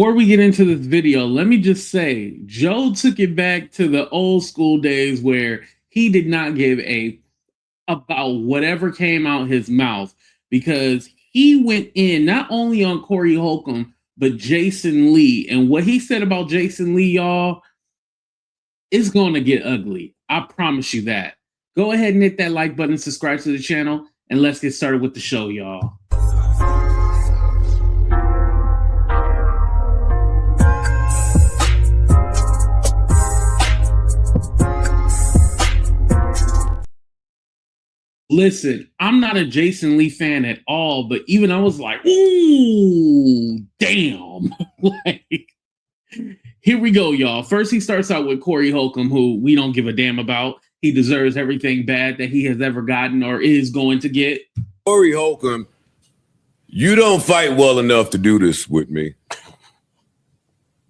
Before we get into this video, let me just say, Joe took it back to the old school days where he did not give a about whatever came out his mouth, because he went in not only on Corey Holcomb, but Jason Lee. And what he said about Jason Lee, y'all, is going to get ugly. I promise you that. Go ahead and hit that like button, subscribe to the channel, and let's get started with the show, y'all. Listen, I'm not a Jason Lee fan at all, but even I was like, ooh, damn. Like, here we go, y'all. First, he starts out with Corey Holcomb, who we don't give a damn about. He deserves everything bad that he has ever gotten or is going to get. Corey Holcomb, you don't fight well enough to do this with me.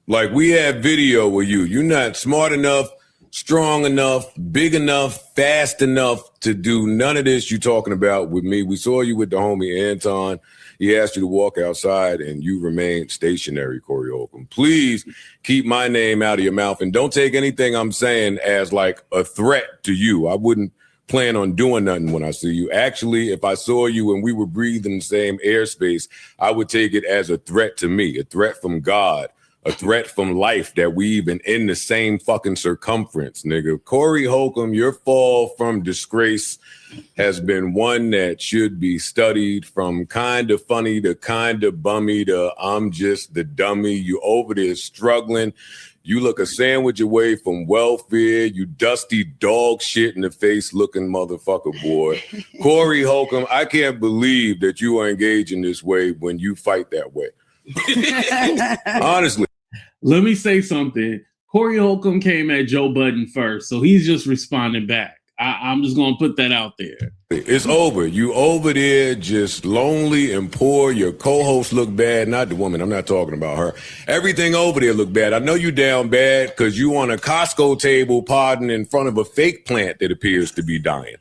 Like, we have video with you. You're not smart enough, strong enough, big enough, fast enough to do none of this you're talking about with me. We saw you with the homie Anton. He asked you to walk outside and you remained stationary, Corey Holcomb. Please keep my name out of your mouth and don't take anything I'm saying as like a threat to you. I wouldn't plan on doing nothing when I see you. Actually, if I saw you and we were breathing the same airspace, I would take it as a threat to me, a threat from God, a threat from life, that we even in the same fucking circumference, nigga. Corey Holcomb, your fall from disgrace has been one that should be studied, from kind of funny to kind of bummy to I'm just the dummy. You over there struggling. You look a sandwich away from welfare. You dusty dog shit in the face looking motherfucker, boy. Corey Holcomb, I can't believe that you are engaging this way when you fight that way. Honestly. Let me say something. Corey Holcomb came at Joe Budden first, so he's just responding back. I'm just going to put that out there. It's over. You over there just lonely and poor. Your co-host look bad. Not the woman. I'm not talking about her. Everything over there look bad. I know you down bad because you on a Costco table podding in front of a fake plant that appears to be dying.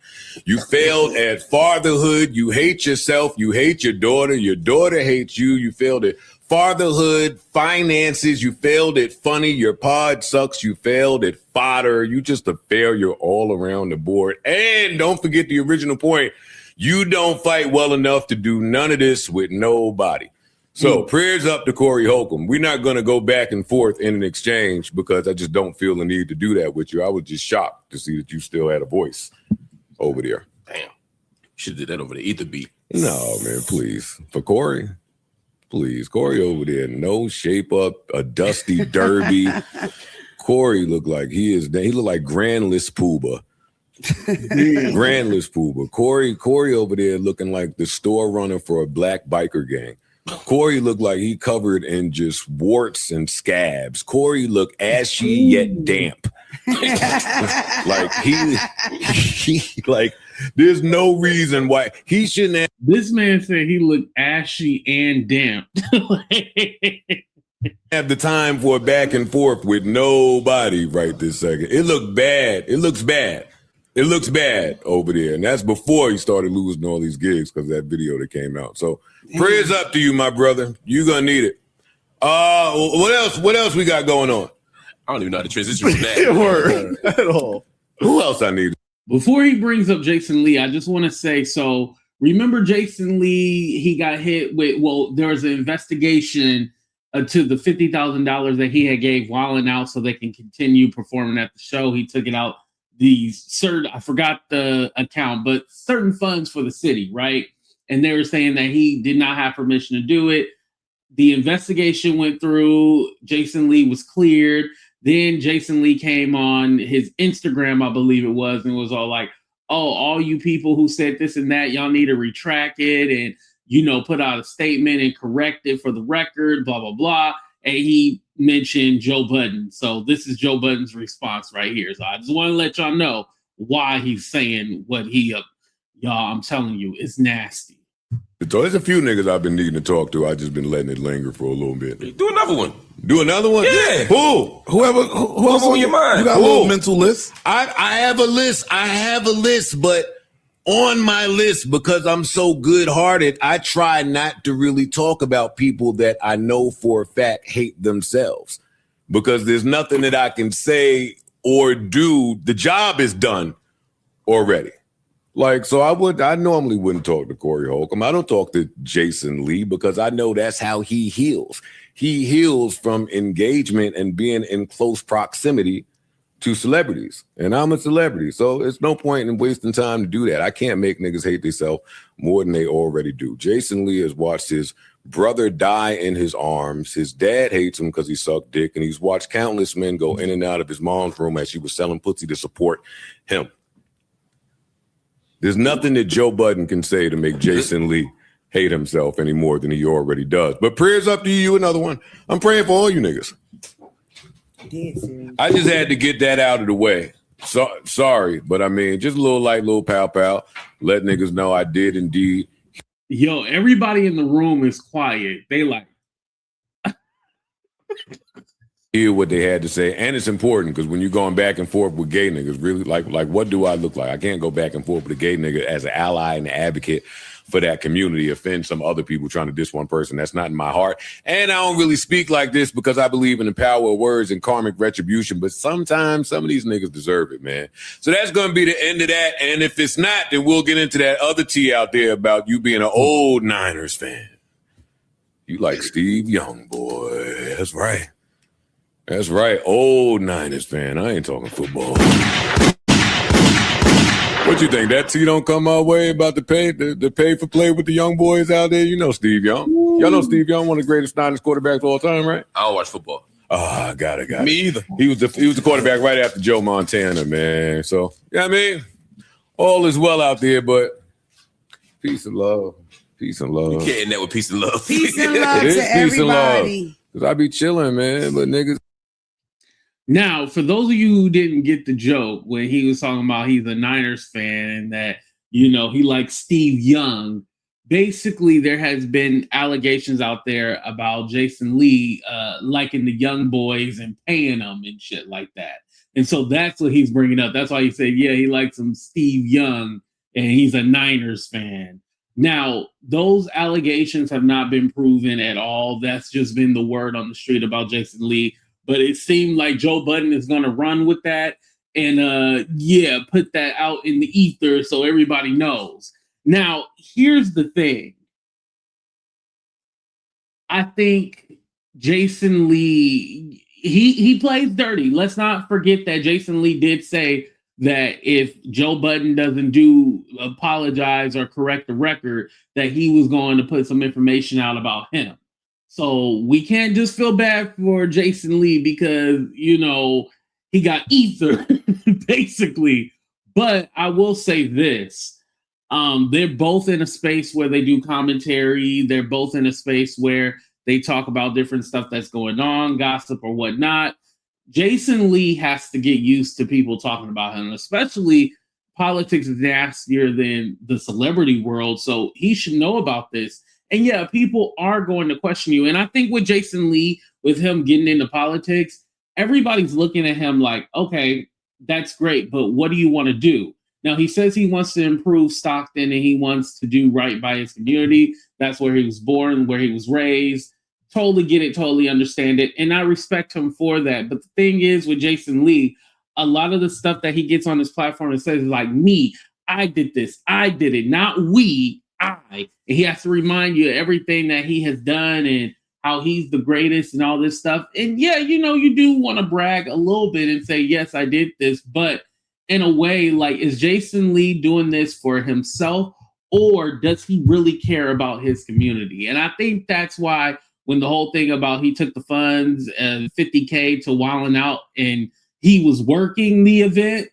You failed at fatherhood. You hate yourself. You hate your daughter. Your daughter hates you. You failed at fatherhood, finances, you failed at funny, your pod sucks, you failed at fodder, you just a failure all around the board. And don't forget the original point, you don't fight well enough to do none of this with nobody. So prayers up to Corey Holcomb. We're not going to go back and forth in an exchange because I just don't feel the need to do that with you. I was just shocked to see that you still had a voice over there. Damn, should have did that over the ether beat. No, man, please. For Corey. Please, Corey over there, no shape up, a dusty derby. Corey looked like he looked like Grandless Pooba. Grandless Pooba. Corey over there looking like the store runner for a black biker gang. Corey looked like he covered in just warts and scabs. Corey looked ashy yet damp. Like he like there's no reason why he shouldn't have. This man said he looked ashy and damp. Have the time for a back and forth with nobody right this second. It looked bad. It looks bad. It looks bad over there. And that's before he started losing all these gigs because of that video that came out. So prayers up to you, my brother. You're gonna need it. What else we got going on? I don't even know how to transition from that. At all. Who else I need? Before he brings up Jason Lee, I just want to say, so remember Jason Lee, he got hit with, well, there was an investigation to the $50,000 that he had gave Wildin' Out so they can continue performing at the show. He took it out, these certain, I forgot the account, but certain funds for the city, right? And they were saying that he did not have permission to do it. The investigation went through, Jason Lee was cleared. Then Jason Lee came on his Instagram, I believe it was, and was all like, oh, all you people who said this and that, y'all need to retract it and, you know, put out a statement and correct it for the record, blah, blah, blah. And he mentioned Joe Budden. So this is Joe Budden's response right here. So I just want to let y'all know why he's saying what y'all, I'm telling you, it's nasty. So there's a few niggas I've been needing to talk to. I've just been letting it linger for a little bit. Do another one. Do another one? Yeah. Who? Whoever's on your mind. You got a little mental list? I have a list. I have a list, but on my list because I'm so good-hearted. I try not to really talk about people that I know for a fact hate themselves because there's nothing that I can say or do. The job is done already. Like, so I normally wouldn't talk to Corey Holcomb. I don't talk to Jason Lee because I know that's how he heals. He heals from engagement and being in close proximity to celebrities. And I'm a celebrity, so it's no point in wasting time to do that. I can't make niggas hate themselves more than they already do. Jason Lee has watched his brother die in his arms. His dad hates him because he sucked dick, and he's watched countless men go in and out of his mom's room as she was selling pussy to support him. There's nothing that Joe Budden can say to make Jason Lee hate himself any more than he already does. But prayers up to you, another one. I'm praying for all you niggas. I just had to get that out of the way. So, sorry, but I mean, just a little pow. Let niggas know I did indeed. Yo, everybody in the room is quiet. They like hear what they had to say, and it's important because when you're going back and forth with gay niggas, really like what do I look like? I can't go back and forth with a gay nigga as an ally and an advocate for that community, offend some other people trying to diss one person. That's not in my heart. And I don't really speak like this because I believe in the power of words and karmic retribution, but sometimes some of these niggas deserve it, man. So that's going to be the end of that. And if it's not, then we'll get into that other tea out there about you being an old Niners fan. You like Steve Young, boy. That's right. That's right. Old Niners fan. I ain't talking football. What you think? That tea don't come our way about the pay for play with the young boys out there? You know Steve Young. Y'all know Steve Young, one of the greatest Niners quarterbacks of all time, right? I don't watch football. Oh, got it. Me either. He was the quarterback right after Joe Montana, man. So, yeah, I mean, all is well out there, but peace and love. Peace and love. You can't end that with peace and love. Peace and love It is to peace and love. everybody. Because I be chilling, man, but niggas. now, for those of you who didn't get the joke when he was talking about he's a Niners fan and that, you know, he likes Steve Young, basically there has been allegations out there about Jason Lee liking the young boys and paying them and shit like that. And so that's what he's bringing up. That's why he said, yeah, he likes him Steve Young and he's a Niners fan. Now, those allegations have not been proven at all. That's just been the word on the street about Jason Lee. But it seemed like Joe Budden is going to run with that and, put that out in the ether so everybody knows. Now, here's the thing. I think Jason Lee, he plays dirty. Let's not forget that Jason Lee did say that if Joe Budden doesn't apologize or correct the record, that he was going to put some information out about him. So we can't just feel bad for Jason Lee because, you know, he got ether, basically. But I will say this. They're both in a space where they do commentary. They're both in a space where they talk about different stuff that's going on, gossip or whatnot. Jason Lee has to get used to people talking about him, especially politics is nastier than the celebrity world. So he should know about this. And yeah, people are going to question you. And I think with Jason Lee, with him getting into politics, everybody's looking at him like, okay, that's great, but what do you want to do? Now, he says he wants to improve Stockton and he wants to do right by his community. That's where he was born, where he was raised. Totally get it, totally understand it. And I respect him for that. But the thing is with Jason Lee, a lot of the stuff that he gets on his platform and says like, me, I did this, I did it, not we, I. And he has to remind you of everything that he has done and how he's the greatest and all this stuff. And yeah, you know, you do want to brag a little bit and say, yes, I did this. But in a way, like, is Jason Lee doing this for himself or does he really care about his community? And I think that's why when the whole thing about he took the funds and $50K to Wildin' Out and he was working the event,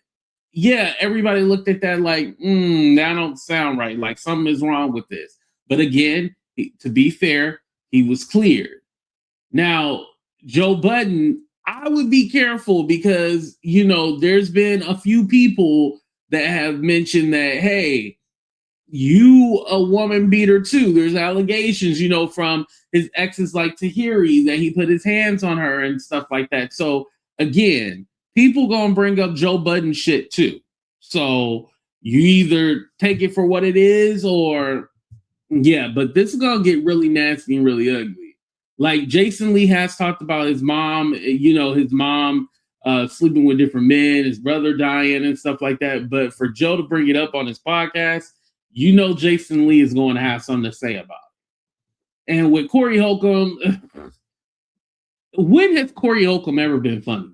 yeah, everybody looked at that like, that don't sound right. Like something is wrong with this. But again, to be fair, he was cleared. Now, Joe Budden, I would be careful because, you know, there's been a few people that have mentioned that, hey, you a woman beater too. There's allegations, you know, from his exes like Tahiri that he put his hands on her and stuff like that. So again, people gonna bring up Joe Budden shit too. So you either take it for what it is or yeah, but this is gonna get really nasty and really ugly. Like Jason Lee has talked about his mom, his mom sleeping with different men, his brother dying and stuff like that. But for Joe to bring it up on his podcast, Jason Lee is going to have something to say about it. And with Corey Holcomb, when has Corey Holcomb ever been funny?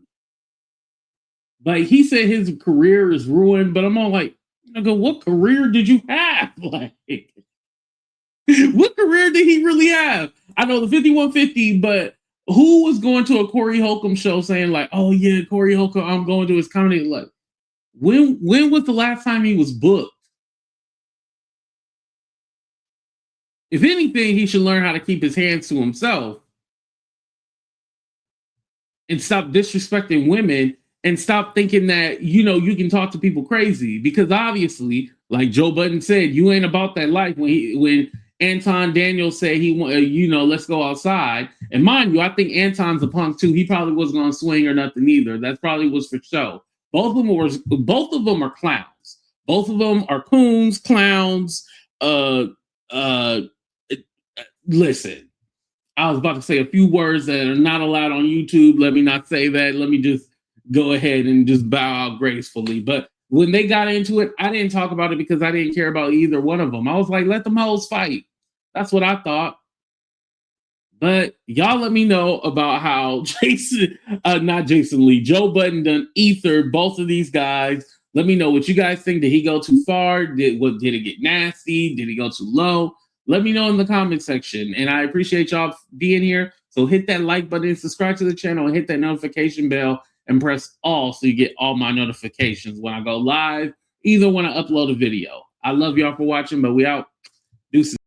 Like, he said his career is ruined, but I'm all like, what career did you have? Like, what career did he really have? I know the 5150, but who was going to a Corey Holcomb show saying like, oh yeah, Corey Holcomb, I'm going to his comedy? Like, when was the last time he was booked? If anything, he should learn how to keep his hands to himself and stop disrespecting women and stop thinking that, you can talk to people crazy, because obviously, like Joe Budden said, you ain't about that life. When Anton Daniels said let's go outside. And mind you, I think Anton's a punk too. He probably wasn't going to swing or nothing either. That probably was for show. Both of them are clowns. Both of them are coons, clowns. Listen, I was about to say a few words that are not allowed on YouTube. Let me not say that. Let me just go ahead and just bow out gracefully. But when they got into it, I didn't talk about it because I didn't care about either one of them. I was like, let them hoes fight. That's what I thought. But y'all let me know about how Joe Budden done ethered both of these guys. Let me know what you guys think. Did he go too far? Did it get nasty? Did he go too low? Let me know in the comment section. And I appreciate y'all being here. So hit that like button, subscribe to the channel, and hit that notification bell, and press all so you get all my notifications when I go live, either when I upload a video. I love y'all for watching, but we out. Deuces.